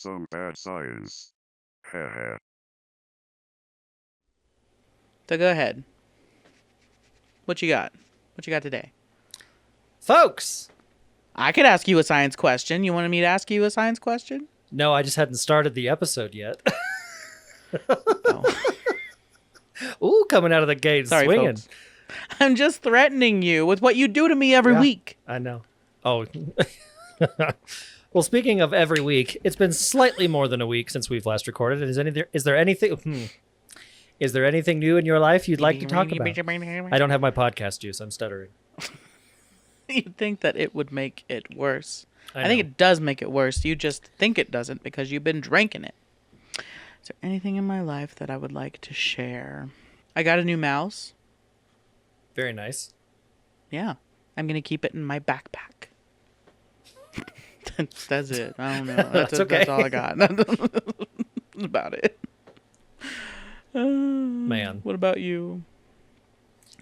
some bad science. Heh. So go ahead. What you got? What you got today? Folks! I could ask you a science question. You wanted me to ask you a science question? No, I just hadn't started the episode yet. Oh. Ooh, coming out of the gate Sorry, swinging. folks. I'm just threatening you with what you do to me every week. I know. Oh. Well, speaking of every week, it's been slightly more than a week since we've last recorded. Is there anything new in your life you'd like to talk about? I don't have my podcast juice. I'm stuttering. You'd think that it would make it worse. I know. think it does make it worse. You just think it doesn't because you've been drinking it. Is there anything in my life that I would like to share? I got a new mouse. Very nice. Yeah. I'm going to keep it in my backpack. That's it. I don't know. That's okay. That's all I got. That's about it. Man. What about you?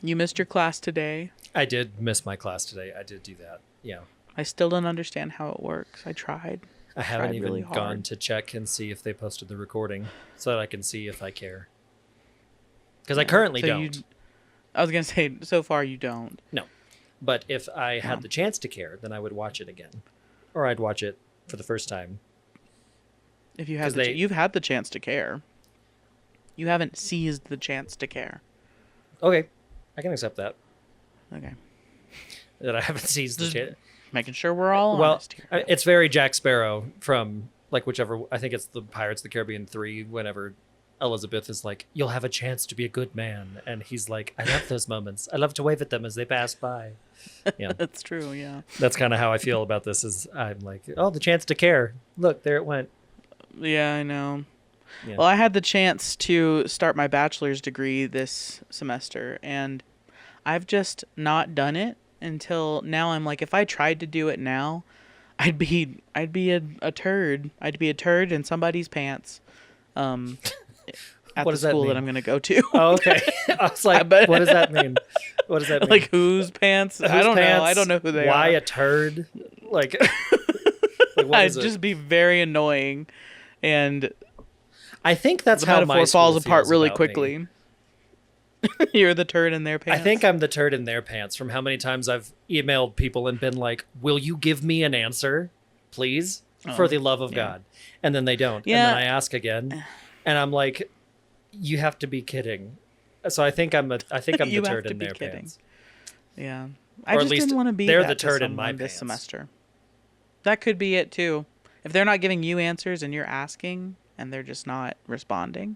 You missed your class today. I did miss my class today. I did do that. Yeah. I still don't understand how it works. I tried. I haven't even really hard. gone to check and see if they posted the recording so that I can see if I care. Because I currently don't. I was going to say, so far you don't. No. But if I had the chance to care, then I would watch it again. Or I'd watch it for the first time. If you had you've had the chance to care. You haven't seized the chance to care. Okay. I can accept that. Okay. That I haven't seized the chance. Making sure we're all honest here. It's very Jack Sparrow from, like, whichever, I think it's the Pirates of the Caribbean 3, whenever Elizabeth is like, you'll have a chance to be a good man. And he's like, I love those moments. I love to wave at them as they pass by. Yeah. That's true, yeah. That's kind of how I feel about this is I'm like, oh, the chance to care. Look, there it went. Yeah, I know. Yeah. Well, I had the chance to start my bachelor's degree this semester, and I've just not done it until now. I'm like, if I tried to do it now, I'd be a turd. I'd be a turd in somebody's pants. At What the does that school mean? that I'm going to go to. Oh, okay. I was like, what does that mean? What does that mean? Like whose pants? I don't know. I don't know who they Why are. a turd? Like what I'd is it? just be very annoying, and I think that's the how metaphor my falls school apart feels really about quickly. me. You're the turd in their pants. I think I'm the turd in their pants from how many times I've emailed people and been like, will you give me an answer, please? For the love of God. And then they don't. Yeah. And then I ask again. And I'm like, you have to be kidding. So I think I'm the turd in their pants. Yeah. Or I at just least didn't want to be they're that the to turd in my someone this pants. semester. That could be it too. If they're not giving you answers and you're asking and they're just not responding,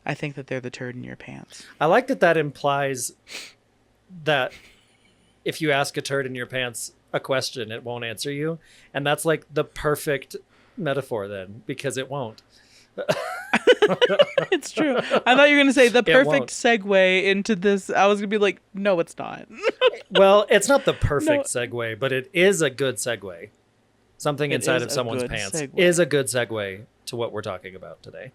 I think that they're the turd in your pants. I like that implies that if you ask a turd in your pants a question, it won't answer you. And that's like the perfect metaphor then, because it won't. It's true. I thought you were going to say the It perfect won't. segue into this. I was going to be like, no, it's not. Well, it's not the perfect segue, but it is a good segue. Something It inside is of a someone's good pants segue. is a good segue to what we're talking about today.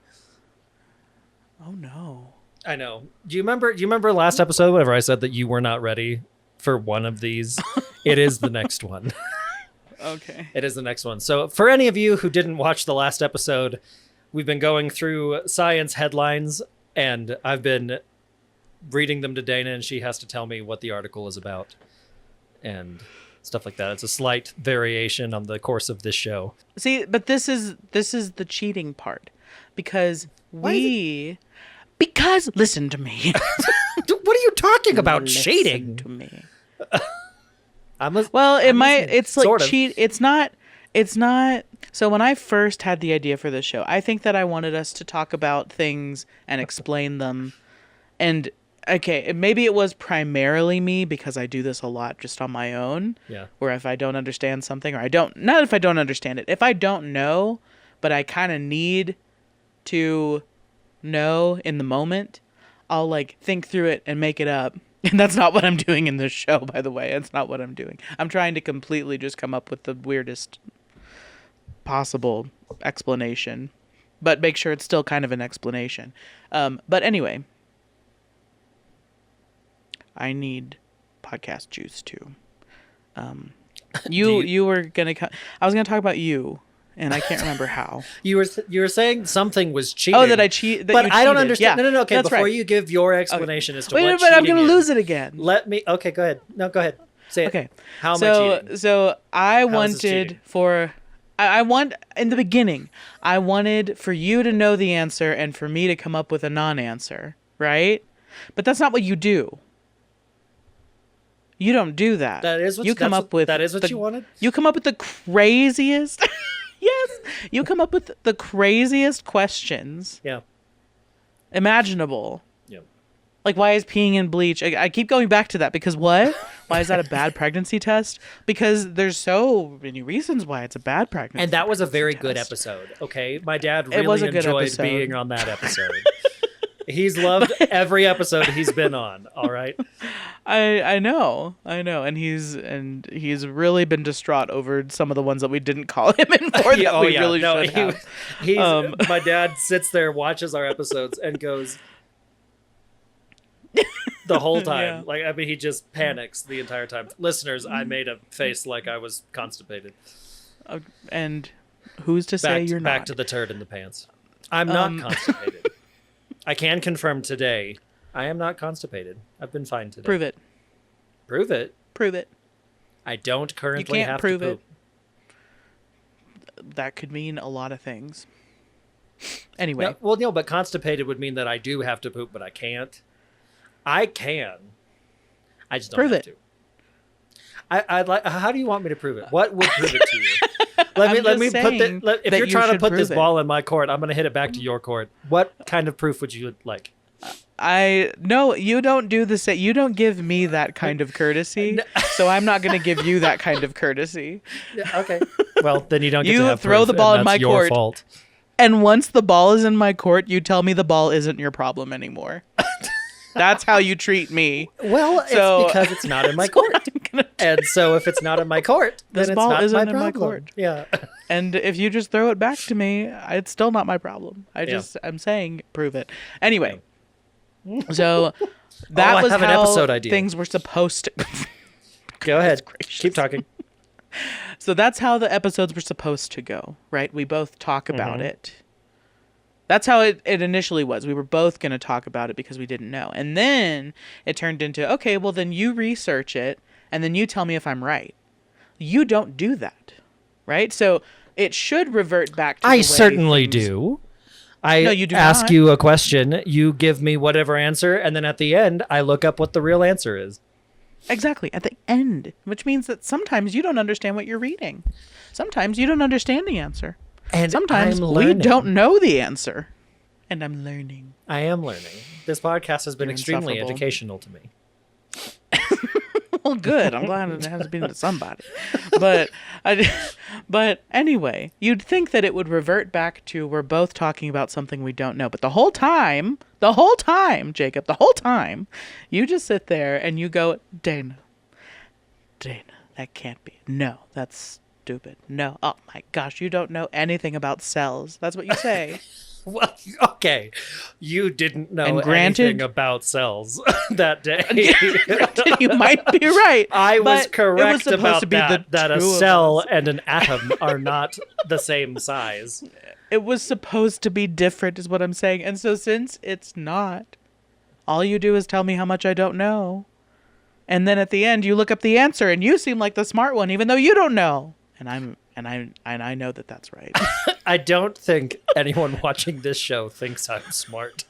Oh, no. I know. Do you remember last episode whenever I said that you were not ready for one of these? It is the next one. Okay. It is the next one. So for any of you who didn't watch the last episode, we've been going through science headlines, and I've been reading them to Dana, and she has to tell me what the article is about and stuff like that. It's a slight variation on the course of this show. See, but this is the cheating part, because because listen to me. What are you talking about? Listen Cheating to me. Well, It's like sort of. cheat. It's not. So when I first had the idea for this show, I think that I wanted us to talk about things and explain them. And okay, maybe it was primarily me because I do this a lot just on my own. Yeah. Where if I don't understand something, or not if I don't understand it, if I don't know, but I kind of need to know in the moment, I'll like think through it and make it up. And that's not what I'm doing in this show, by the way. It's not what I'm doing. I'm trying to completely just come up with the weirdest possible explanation, but make sure it's still kind of an explanation. But anyway, I need podcast juice too. You were gonna. I was gonna talk about you and I can't remember how. You were saying something was cheating. Oh, that I cheat. That but you I don't cheated. understand. Yeah, No. Okay, that's before right. you give your explanation as to Wait, what but I'm cheating gonna is, lose it again. let me. Okay, go ahead. No, go ahead. Say it. Okay. How am I cheating? So I How is this wanted cheating? for. I want in the beginning. I wanted for you to know the answer and for me to come up with a non-answer, right? But that's not what you do. You don't do that. That is what you come up with. That is what you wanted. You come up with the craziest. Yes, you come up with the craziest questions Yeah. imaginable. Yeah. Like, why is peeing in bleach? I keep going back to that because what? Why is that a bad pregnancy test? Because there's so many reasons why it's a bad pregnancy. And that was a very good test. episode. Okay, my dad It was really a good enjoyed episode. being on that episode. He's loved every episode he's been on. All right. I know, and he's really been distraught over some of the ones that we didn't call him in for that we really should have. My dad sits there, watches our episodes, and goes the whole time. Yeah. Like, I mean, he just panics the entire time. Listeners, I made a face like I was constipated. And who's to say you're back not? to the turd in the pants. I'm not constipated. I can confirm today I am not constipated. I've been fine today. Prove it. Prove it. Prove it. I don't currently can't have prove to poop. That could mean a lot of things. Anyway. No, but constipated would mean that I do have to poop, but I can't. I can. I just don't Prove have it. to. I'd like. How do you want me to prove it? What would prove it to you? Let I'm me just put saying the. If that you're you trying to should put this prove it. ball in my court, I'm going to hit it back to your court. What kind of proof would you like? No, you don't do the same. You don't give me that kind of courtesy, so I'm not going to give you that kind of courtesy. Okay. Well, then you don't get You to have throw proof, the ball and in that's my your court. fault. And once the ball is in my court, you tell me the ball isn't your problem anymore. That's how you treat me. Well, So- it's because it's not in my court. And so if it's not in my court, then This it's ball not isn't my in my problem. court. Yeah. And if you just throw it back to me, it's still not my problem. I'm saying prove it. Anyway, so that I was have an how episode idea. things were supposed to. Go ahead. gracious. Keep talking. So that's how the episodes were supposed to go, right? We both talk about it. That's how it initially was. We were both going to talk about it because we didn't know. And then it turned into, okay, well, then you research it, and then you tell me if I'm right. You don't do that, right? So it should revert back to the I way certainly things- do. No, you do ask not. you a question, you give me whatever answer, and then at the end, I look up what the real answer is. Exactly, at the end, which means that sometimes you don't understand what you're reading. Sometimes you don't understand the answer. And Sometimes I'm we learning. don't know the answer. And I'm learning. I am learning. This podcast has been You're extremely insufferable. educational to me. Well, good. I'm glad it has been to somebody. But anyway, you'd think that it would revert back to we're both talking about something we don't know. But the whole time, Jacob, the whole time, you just sit there and you go, Dana, that can't be. No, that's stupid. No. Oh my gosh, you don't know anything about cells. That's what you say. Well, okay. You didn't know And granted- anything about cells that day. You might be right. I was but correct it was supposed about to be that a two of cell us. and an atom are not the same size. It was supposed to be different, is what I'm saying. And so since it's not, all you do is tell me how much I don't know. And then at the end, you look up the answer, and you seem like the smart one, even though you don't know. And I know that that's right. I don't think anyone watching this show thinks I'm smart.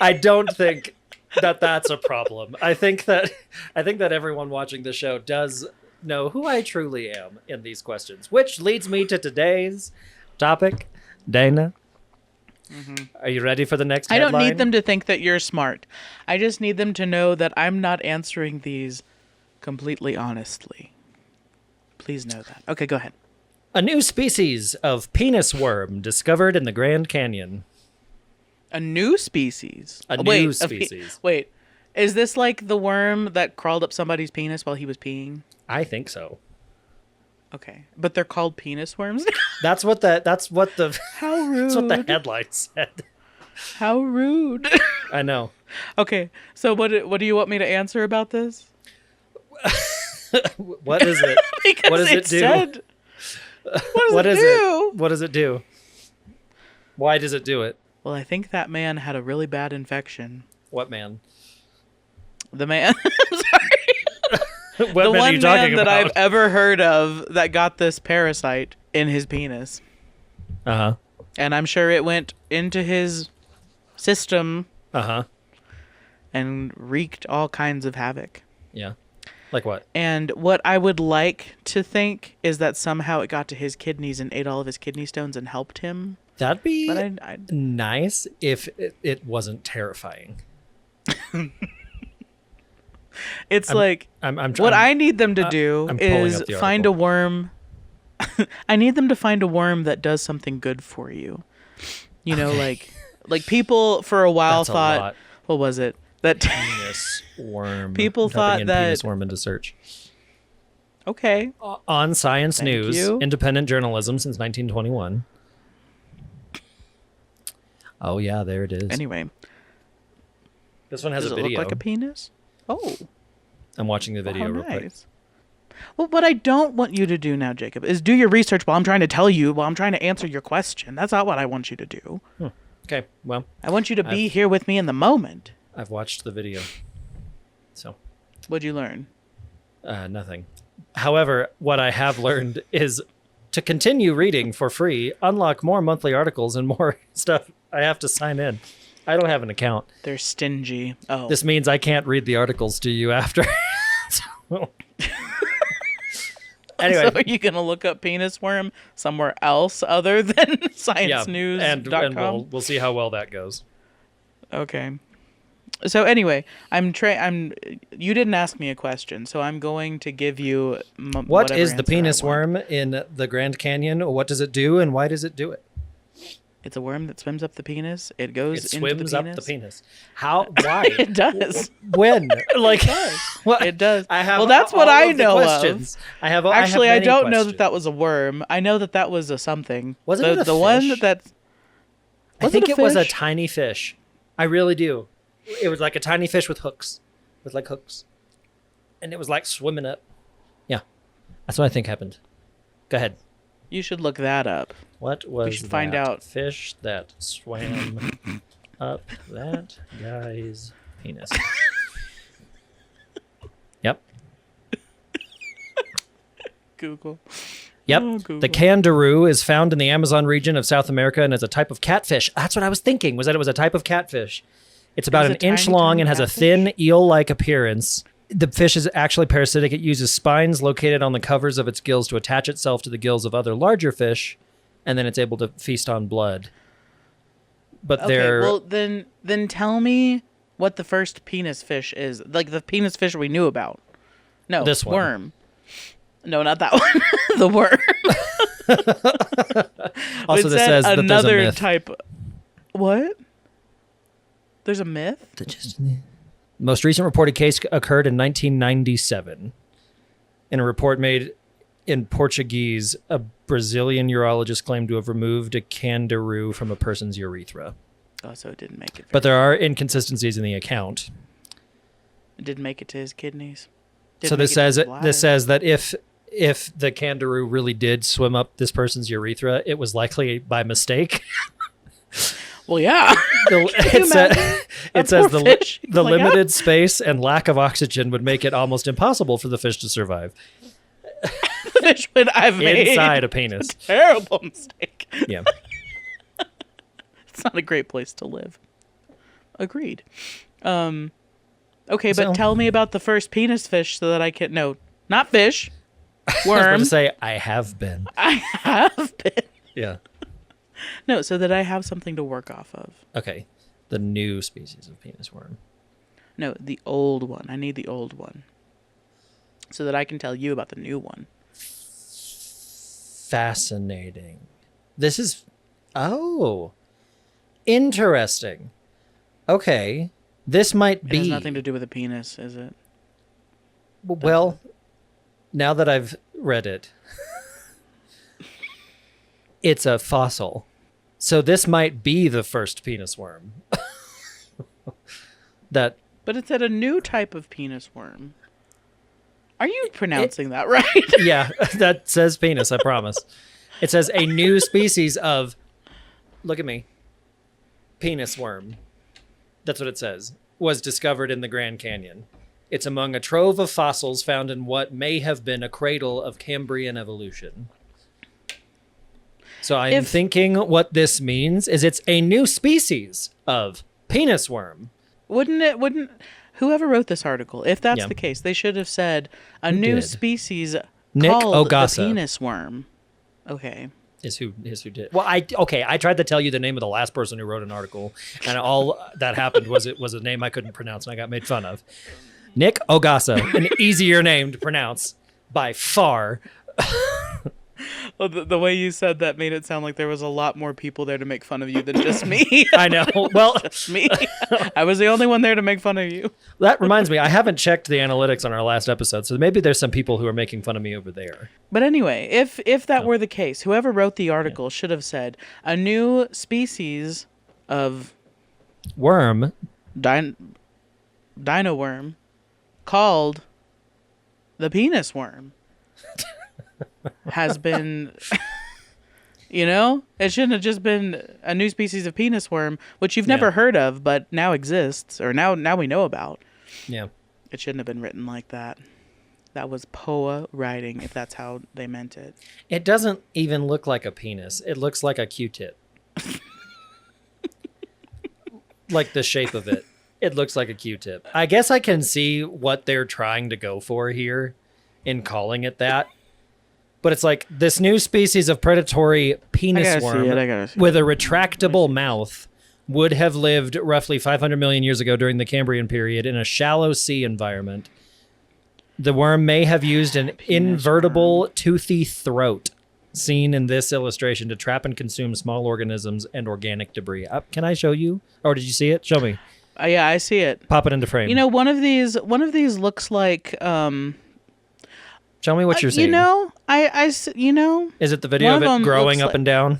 I don't think that that's a problem. I think that everyone watching the show does know who I truly am in these questions, which leads me to today's topic. Dana, are you ready for the next I headline? don't need them to think that you're smart. I just need them to know that I'm not answering these completely honestly. Please know that. Okay, go ahead. A new species of penis worm discovered in the Grand Canyon. A new species? A Wait, new species. Wait, is this like the worm that crawled up somebody's penis while he was peeing? I think so. Okay, but they're called penis worms? That's what the How rude. that's what the headline said. How rude. I know. Okay, so what do you want me to answer about this? What is it? Because What does it do? said What does it do? What does it do? Why does it do it? Well, I think that man had a really bad infection. What man? The man. What The man are one you talking man that I've about? ever heard of that got this parasite in his penis. Uh-huh. And I'm sure it went into his system Uh-huh. and wreaked all kinds of havoc. Yeah. Like what? And what I would like to think is that somehow it got to his kidneys and ate all of his kidney stones and helped him. That'd be But I nice if it wasn't terrifying. it's I'm what I need them to do I'm pulling is up the find a article. worm. I need them to find a worm that does something good for you. You know, like people for a while That's a thought, lot. what was it? That Penis worm. People Typing thought in that- penis worm into search. okay. On Science Thank News, you. independent journalism since 1921. Oh yeah, there it is. Anyway, This one has does a it video. look like a penis? Oh, I'm watching the video how real quick. nice. Well, what I don't want you to do now, Jacob, is do your research while I'm trying to tell you, while I'm trying to answer your question. That's not what I want you to do. Okay, well, I want you to be here with me in the moment. I've watched the video. So, What'd you learn? nothing. However, what I have learned is to continue reading for free, unlock more monthly articles and more stuff, I have to sign in. I don't have an account. They're stingy. Oh, This means I can't read the articles to you after. So- Anyway, So are you gonna look up penis worm somewhere else other than yeah, sciencenews.com? and we'll see how well that goes. Okay. So anyway, you didn't ask me a question, so I'm going to give you What whatever is the answer I penis want. worm in the Grand Canyon? What does it do, and why does it do it? It's a worm that swims up the penis. It goes It into swims the up penis. the penis. How? Why? It does. When? Like, what? It does. I have well, that's what all I of the know questions. of. I Actually, have I many don't know that questions. that was a worm. I know that that was a something. Wasn't it a the one fish? that? I Was think it a was a fish? tiny fish. I really do. It was like a tiny fish with hooks, and it was like swimming up. Yeah, that's what I think happened. Go ahead. You should look that up. What was should find that out. fish that swam up that guy's penis? Yep. Google. Yep. Oh, Google. The kangaroo is found in the Amazon region of South America and is a type of catfish. That's what I was thinking, was that it was a type of catfish. It's about It an was a inch tiny, long tiny and has a catfish? thin eel-like appearance. The fish is actually parasitic. It uses spines located on the covers of its gills to attach itself to the gills of other larger fish, and then it's able to feast on blood. But Okay, they're well then tell me what the first penis fish is. Like the penis fish we knew about. No, This one. worm. No, not that one. The worm. also It this said says that there's a another myth. type. What? There's a myth? Most recent reported case occurred in 1997. In a report made in Portuguese, a Brazilian urologist claimed to have removed a kangaroo from a person's urethra. Oh, so it didn't make it. But there are inconsistencies in the account. It didn't make it to his kidneys. So this says that if the kangaroo really did swim up this person's urethra, it was likely by mistake. Well, yeah. It That says poor the fish. the Like, limited space and lack of oxygen would make it almost impossible for the fish to survive The fish would I've made inside a penis. terrible mistake. Yeah. It's not a great place to live. Agreed. Okay, So- but tell me about the first penis fish so that I can not fish. I was going Worm. to say I have been. I have been. Yeah. No, so that I have something to work off of. Okay. The new species of penis worm. No, the old one. I need the old one. So that I can tell you about the new one. Fascinating. This is interesting. Okay. This might It be has nothing to do with a penis, is it? well, now that I've read it. It's a fossil. So this might be the first penis worm. That But it said a new type of penis worm. Are you pronouncing that right? yeah, that says penis, I promise. It says a new species of, look at me, penis worm. That's what it says. Was discovered in the Grand Canyon. It's among a trove of fossils found in what may have been a cradle of Cambrian evolution. So I'm thinking what this means is it's a new species of penis worm. Wouldn't whoever wrote this article, if that's the case, they should have said a new species Nick called Ogasa. the penis worm. Okay. Is who did. Well, I tried to tell you the name of the last person who wrote an article, and all that happened was it was a name I couldn't pronounce, and I got made fun of. Nick Ogasa, an easier name to pronounce by far. Well, the way you said that made it sound like there was a lot more people there to make fun of you than just me. I know. Well, just me. I was the only one there to make fun of you. That reminds me, I haven't checked the analytics on our last episode, so maybe there's some people who are making fun of me over there. But anyway, if that were the case, whoever wrote the article should have said a new species of worm, dino worm, called the penis worm. Has been, it shouldn't have just been a new species of penis worm, which you've never heard of, but now exists, or now we know about. Yeah. It shouldn't have been written like that. That was Poa writing, if that's how they meant it. It doesn't even look like a penis. It looks like a Q-tip. Like the shape of it. It looks like a Q-tip. I guess I can see what they're trying to go for here in calling it that. But it's like this new species of predatory penis worm with a retractable mouth would have lived roughly 500 million years ago during the Cambrian period in a shallow sea environment. The worm may have used an invertible toothy throat seen in this illustration to trap and consume small organisms and organic debris. Can I show you? Or did you see it? Show me. Yeah, I see it. Pop it into frame. One of these looks like Show me what you're seeing. Is it the video of it growing up and down?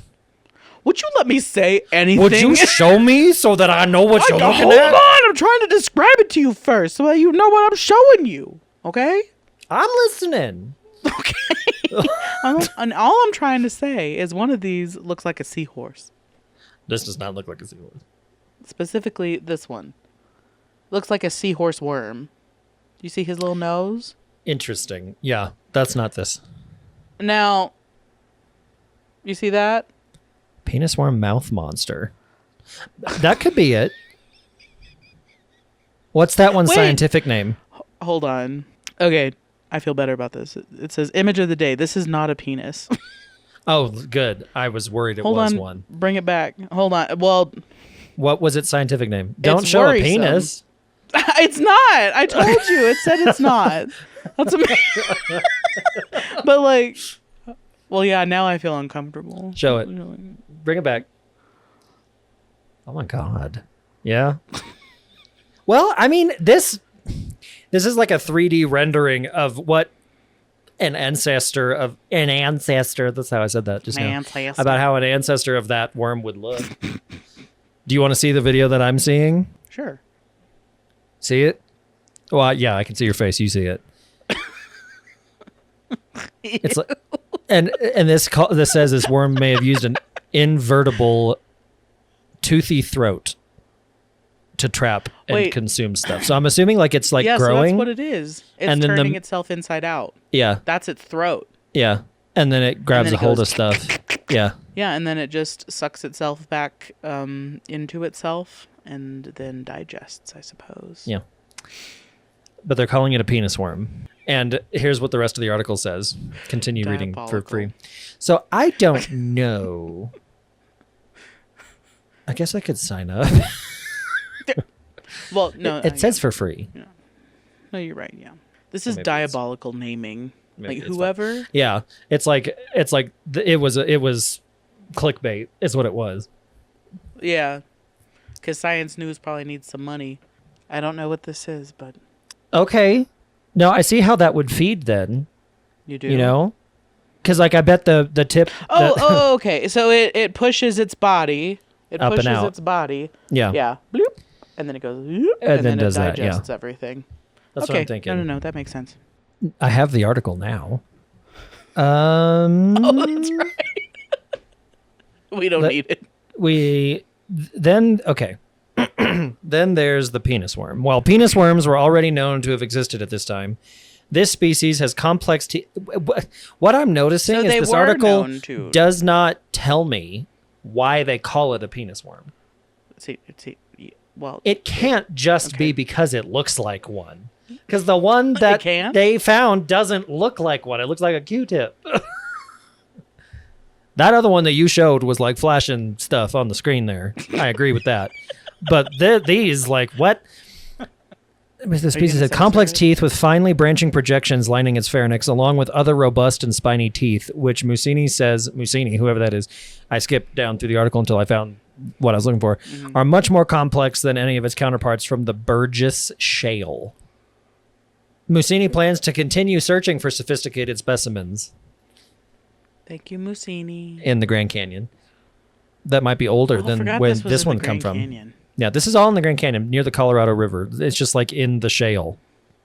Would you let me say anything? Would you show me so that I know what you're looking at? Hold on, I'm trying to describe it to you first so that you know what I'm showing you. Okay? I'm listening. Okay. And all I'm trying to say is one of these looks like a seahorse. This does not look like a seahorse. Specifically, this one. Looks like a seahorse worm. Do you see his little nose? Interesting. Yeah, that's not this. Now, you see that? Penis worm mouth monster. That could be it. What's that one's scientific name? Hold on. Okay, I feel better about this. It says image of the day. This is not a penis. Oh, good. I was worried it was one. Bring it back. Hold on. Well, what was its scientific name? Don't show a penis. It's not. I told you. It said it's not. That's amazing. But now I feel uncomfortable. Show it. Bring it back. Oh my God. Yeah. Well, I mean, this is like a 3D rendering of what an ancestor. That's how I said that just now. About how an ancestor of that worm would look. Do you want to see the video that I'm seeing? Sure. See it? Well, yeah, I can see your face. You see it. It's like, and this says this worm may have used an invertible toothy throat to trap and consume stuff. So I'm assuming it's growing. So that's what it is. It's turning itself inside out. Yeah. That's its throat. Yeah. And then it grabs a hold of stuff. Yeah. Yeah, and then it just sucks itself back into itself and then digests, I suppose. Yeah. But they're calling it a penis worm. And here's what the rest of the article says. Continue reading for free. So I don't know. I guess I could sign up. Well, no. It says for free. Yeah. No, you're right. Yeah. This is diabolical naming. Whoever. Fine. Yeah. It was clickbait is what it was. Yeah. Because Science News probably needs some money. I don't know what this is, but. Okay. No, I see how that would feed then. You do? You know? Because I bet the tip. Okay. So it pushes its body. It up pushes and out. its body. Yeah. Yeah. Bloop. And then it goes. Bloop, and then it digests everything. That's what I'm thinking. No. That makes sense. I have the article now. Oh, that's right. We don't need it. Okay. Then there's the penis worm. While penis worms were already known to have existed at this time, this species has complex teeth. What I'm noticing is this article does not tell me why they call it a penis worm. Well, it can't just be because it looks like one. Because the one that they found doesn't look like one. It looks like a Q-tip. That other one that you showed was like flashing stuff on the screen there. I agree with that. But these, like, what? The species had complex teeth with finely branching projections lining its pharynx, along with other robust and spiny teeth, which Mussini, whoever that is, I skipped down through the article until I found what I was looking for, are much more complex than any of its counterparts from the Burgess Shale. Mussini plans to continue searching for sophisticated specimens. Thank you, Mussini. In the Grand Canyon. That might be older than when this one come from. Canyon. Yeah, this is all in the Grand Canyon, near the Colorado River. It's just like in the shale.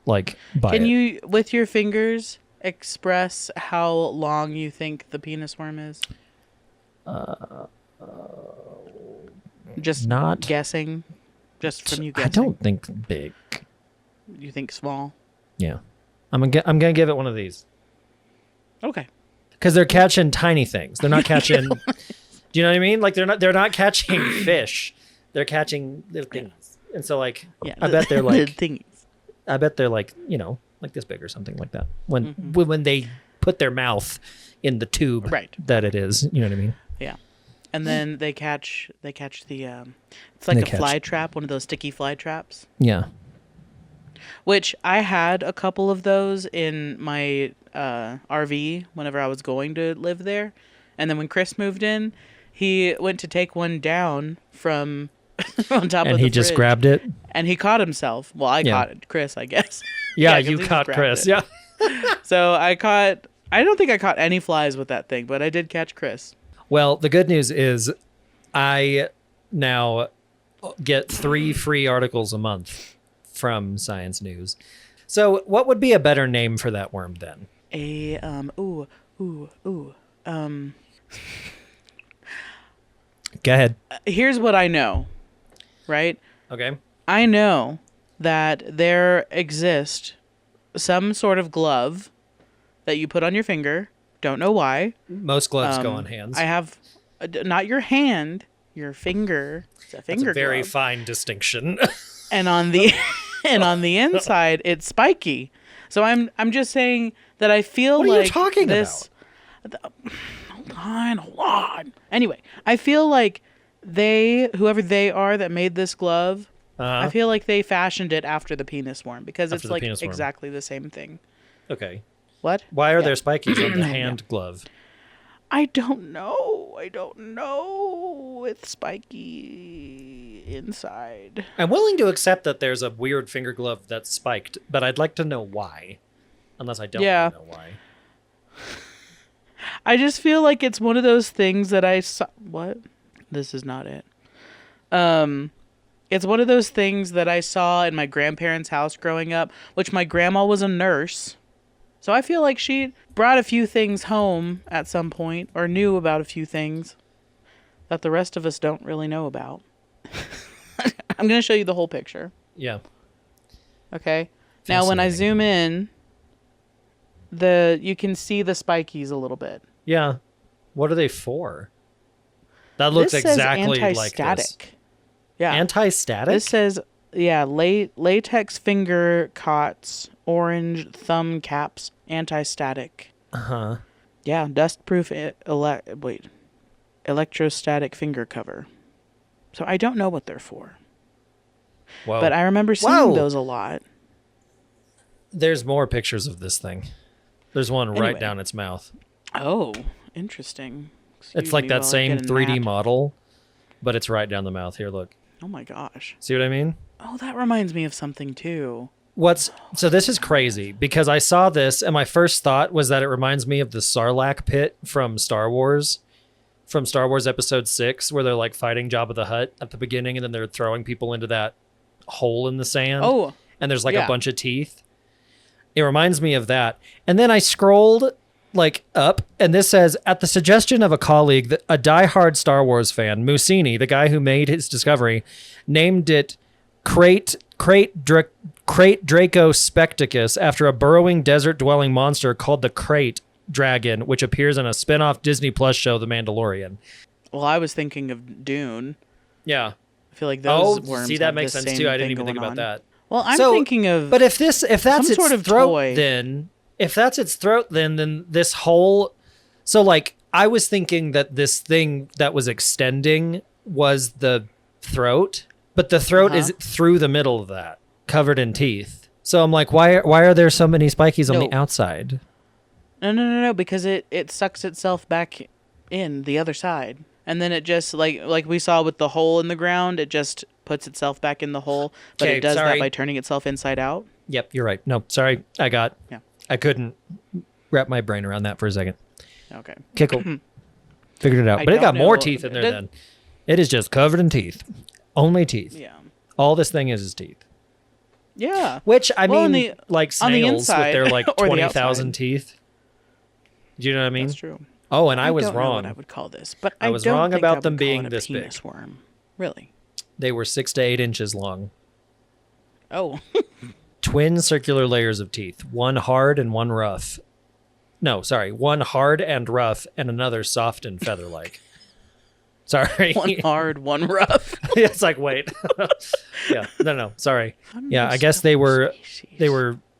Can you, with your fingers, express how long you think the penis worm is? Just not guessing? Just from you guessing? I don't think big. You think small? Yeah. I'm gonna give it one of these. Okay. Because they're catching tiny things. They're not catching... Do you know what I mean? Like, they're not catching fish. They're catching little things. And so, like, I bet they're like... I bet they're like, like this big or something like that. When they put their mouth in the tube that it is. You know what I mean? Yeah. And then they catch the... it's like a fly trap, one of those sticky fly traps. Yeah. Which I had a couple of those in my RV whenever I was going to live there. And then when Chris moved in, he went to take one down from on top of the fridge. And he just grabbed it? And he caught himself. Well, I caught Chris, I guess. Yeah, you caught Chris. Yeah. So I don't think I caught any flies with that thing, but I did catch Chris. Well, the good news is I now get 3 free articles a month from Science News. So what would be a better name for that worm then? Go ahead. Here's what I know, right? Okay. I know that there exists some sort of glove that you put on your finger. Don't know why. Most gloves go on hands. I have, not your hand, your finger. It's a finger glove. That's a very fine distinction. And on the inside, it's spiky. So I'm just saying that I feel like what are you talking about? Hold on. Anyway, I feel like whoever they are that made this glove, I feel like they fashioned it after the penis worm because it's like exactly the same thing. Okay. What? Why are there spikies on the hand glove? I don't know. It's spiky inside. I'm willing to accept that there's a weird finger glove that's spiked, but I'd like to know why. Unless I don't know why. I just feel like it's one of those things that I saw. What? This is not it. It's one of those things that I saw in my grandparents' house growing up, which my grandma was a nurse. So I feel like she brought a few things home at some point, or knew about a few things that the rest of us don't really know about. I'm going to show you the whole picture. Yeah. Okay. Now, when I zoom in, you can see the spikies a little bit. Yeah. What are they for? That looks exactly like this. Yeah. Anti-static? This says, latex finger cots, orange thumb caps, anti-static. Uh-huh. Yeah, dust-proof electrostatic finger cover. So I don't know what they're for. Whoa. But I remember seeing those a lot. There's more pictures of this thing. There's one right down its mouth. Oh, interesting. It's like that same 3D model, but it's right down the mouth. Here, look. Oh my gosh. See what I mean? Oh, that reminds me of something too. So this is crazy because I saw this and my first thought was that it reminds me of the Sarlacc pit from Star Wars Episode 6, where they're like fighting Jabba the Hutt at the beginning and then they're throwing people into that hole in the sand. Oh. And there's like a bunch of teeth. It reminds me of that. And then I scrolled like up, and this says, at the suggestion of a colleague, a diehard Star Wars fan, Mussini, the guy who made his discovery, named it Draco Specticus after a burrowing desert-dwelling monster called the Crate Dragon, which appears in a spin-off Disney Plus show, The Mandalorian. Well, I was thinking of Dune. Yeah. I feel like those worms. See, that have makes the sense same too. I didn't thing even think going about on. that. Well, I'm So, thinking of. But if that's some its sort of throat, toy. then if that's its throat, then this whole. So like, I was thinking that this thing that was extending was the throat, but the throat is through the middle of that, covered in teeth. So I'm like, why are there so many spikies on the outside? No, because it sucks itself back in the other side. And then it just, like we saw with the hole in the ground, it just puts itself back in the hole. But it does that by turning itself inside out. Yep, you're right. No, sorry. I couldn't wrap my brain around that for a second. Okay. Okay, cool. Figured it out. But it got more teeth in there then. It is just covered in teeth. Only teeth. Yeah. All this thing is teeth. Yeah. Which, I mean, the, like snails with their like 20,000 teeth. Do you know what I mean? That's true. Oh, and I was don't know wrong. what I would call this, but I was don't wrong think about I would them call being it a this penis big. worm. Really? They were 6 to 8 inches long. Oh. Twin circular layers of teeth. One hard and one rough. No, sorry. One hard and rough and another soft and feather-like. Sorry. One hard, one rough. It's like, wait. Yeah. No. Sorry. Yeah, I guess they were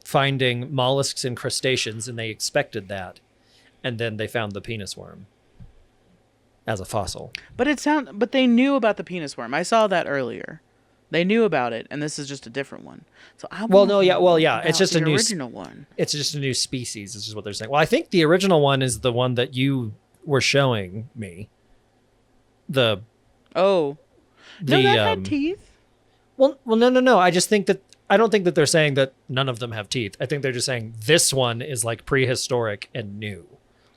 finding mollusks and crustaceans, and they expected that. And then they found the penis worm as a fossil. But they knew about the penis worm. I saw that earlier. They knew about it, and this is just a different one. So I it's just a new original one. It's just a new species. This is what they're saying. Well, I think the original one is the one that you were showing me. That had teeth. Well, no. I don't think that they're saying that none of them have teeth. I think they're just saying this one is like prehistoric and new.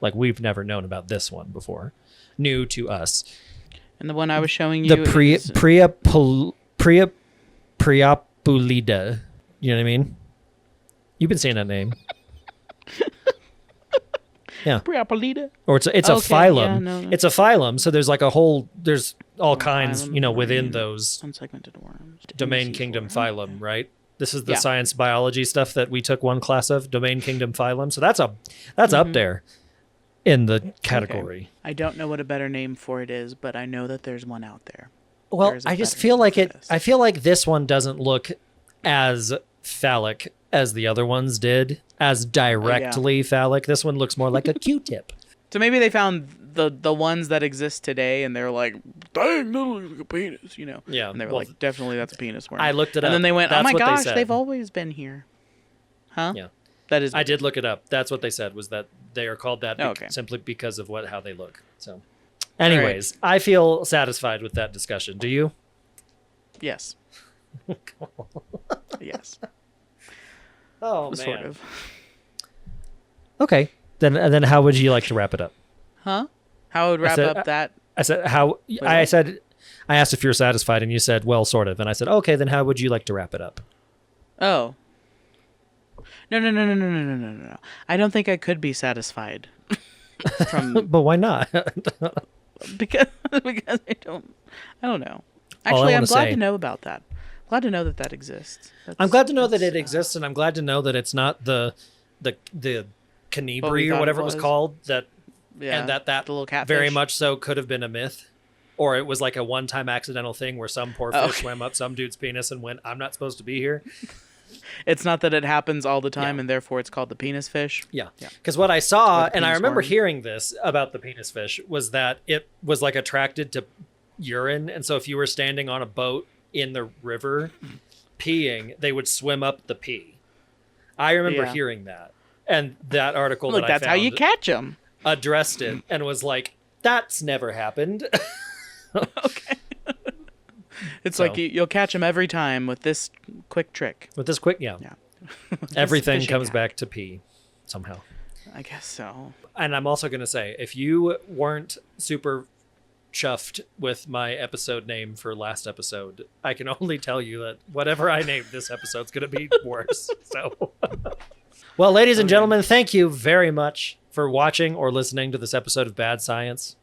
Like we've never known about this one before. New to us. And the one I was showing you is Priapulida. You know what I mean? You've been saying that name. Yeah. Priapulida. Or it's a phylum. Yeah, no. It's a phylum, so there's like there's all kinds, within those unsegmented worms. domain kingdom phylum, right? This is the science biology stuff that we took one class of, domain kingdom phylum. So that's up there in the category. Okay. I don't know what a better name for it is, but I know that there's one out there. Well, I just feel like I feel like this one doesn't look as phallic as the other ones did, as directly phallic. This one looks more like a Q-tip. So maybe they found the ones that exist today, and they're like, dang, that looks like a penis, Yeah. And they were like, definitely that's a penis worm. I looked it up. And then they went, That's oh my what gosh, they they've always been here. Huh? Yeah. That is. I did look it up. That's what they said, was that they are called that Okay. simply because of how they look. So, anyways, I feel satisfied with that discussion. Do you? Yes. Yes. Oh, man. Sort of. Okay. Then how would you like to wrap it up? Huh? How I would wrap up that? I asked if you're satisfied, and you said, well, sort of. And I said, okay, then how would you like to wrap it up? Oh. No. I don't think I could be satisfied. But why not? because I don't know. Actually, I'm glad to know about that. Glad to know that exists. I'm glad to know that it exists, and I'm glad to know that it's not the canibri or whatever it was called, and that the little catfish. Very much so could have been a myth. Or it was like a one-time accidental thing where some poor fish swam up some dude's penis and went, I'm not supposed to be here. It's not that it happens all the time, and therefore it's called the penis fish. Yeah. Because what I saw, and I remember hearing this about the penis fish, was that it was like attracted to urine. And so if you were standing on a boat in the river peeing, they would swim up the pee. I remember hearing that. And that article that I found, that's how you catch them. Addressed it and was like, that's never happened. Okay. It's like you'll catch them every time with this quick trick. With this quick, yeah. Everything comes back to pee somehow. I guess so. And I'm also going to say, if you weren't super chuffed with my episode name for last episode, I can only tell you that whatever I named this episode's going to be worse. So, well, ladies and gentlemen, thank you very much for watching or listening to this episode of Bad Science.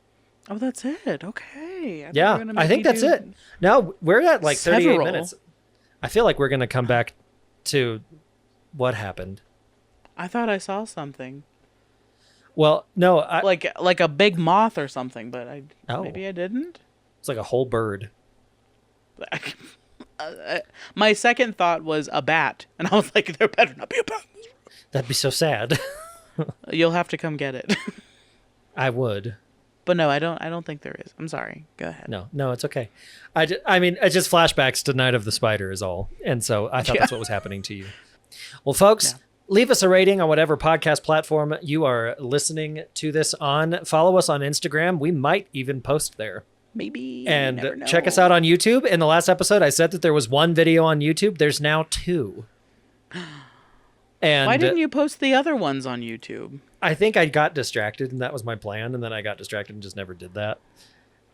Oh, that's it. Okay. Yeah, I think that's it. Now we're at like 38 several. minutes. I feel like we're going to come back to what happened. I thought I saw something. Well, no. Like a big moth or something, but maybe I didn't. It's like a whole bird. My second thought was a bat, and I was like, there better not be a bat in this room. That'd be so sad. You'll have to come get it. I would. But no, I don't think there is. I'm sorry. Go ahead. No, it's okay. I mean, it's just flashbacks to Night of the Spider is all. And so I thought that's what was happening to you. Well, folks, leave us a rating on whatever podcast platform you are listening to this on. Follow us on Instagram. We might even post there. Maybe. And check us out on YouTube. In the last episode, I said that there was one video on YouTube. There's now 2. And why didn't you post the other ones on YouTube? I think I got distracted, and that was my plan. And then I got distracted and just never did that.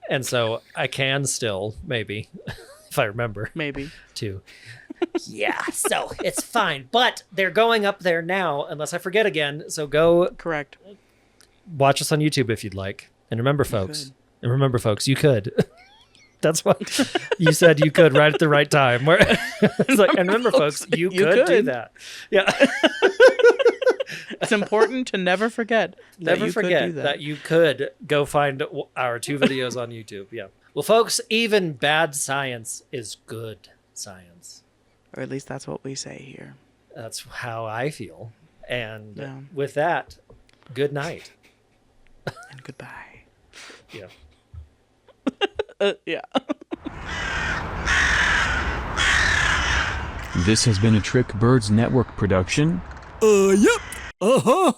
And so I can still, maybe, if I remember. Maybe. To. Yeah, so it's fine. But they're going up there now, unless I forget again. So go. Correct. Watch us on YouTube if you'd like. And remember, folks. You could. That's what you said you could right at the right time. It's like, and remember, folks, you could do that. Yeah. It's important to never forget that you could go find our 2 videos on YouTube. Yeah. Well, folks, even bad science is good science. Or at least that's what we say here. That's how I feel. And with that, good night. And goodbye. Yeah. Yeah. This has been a Trick Birds Network production. Yep. Uh-huh.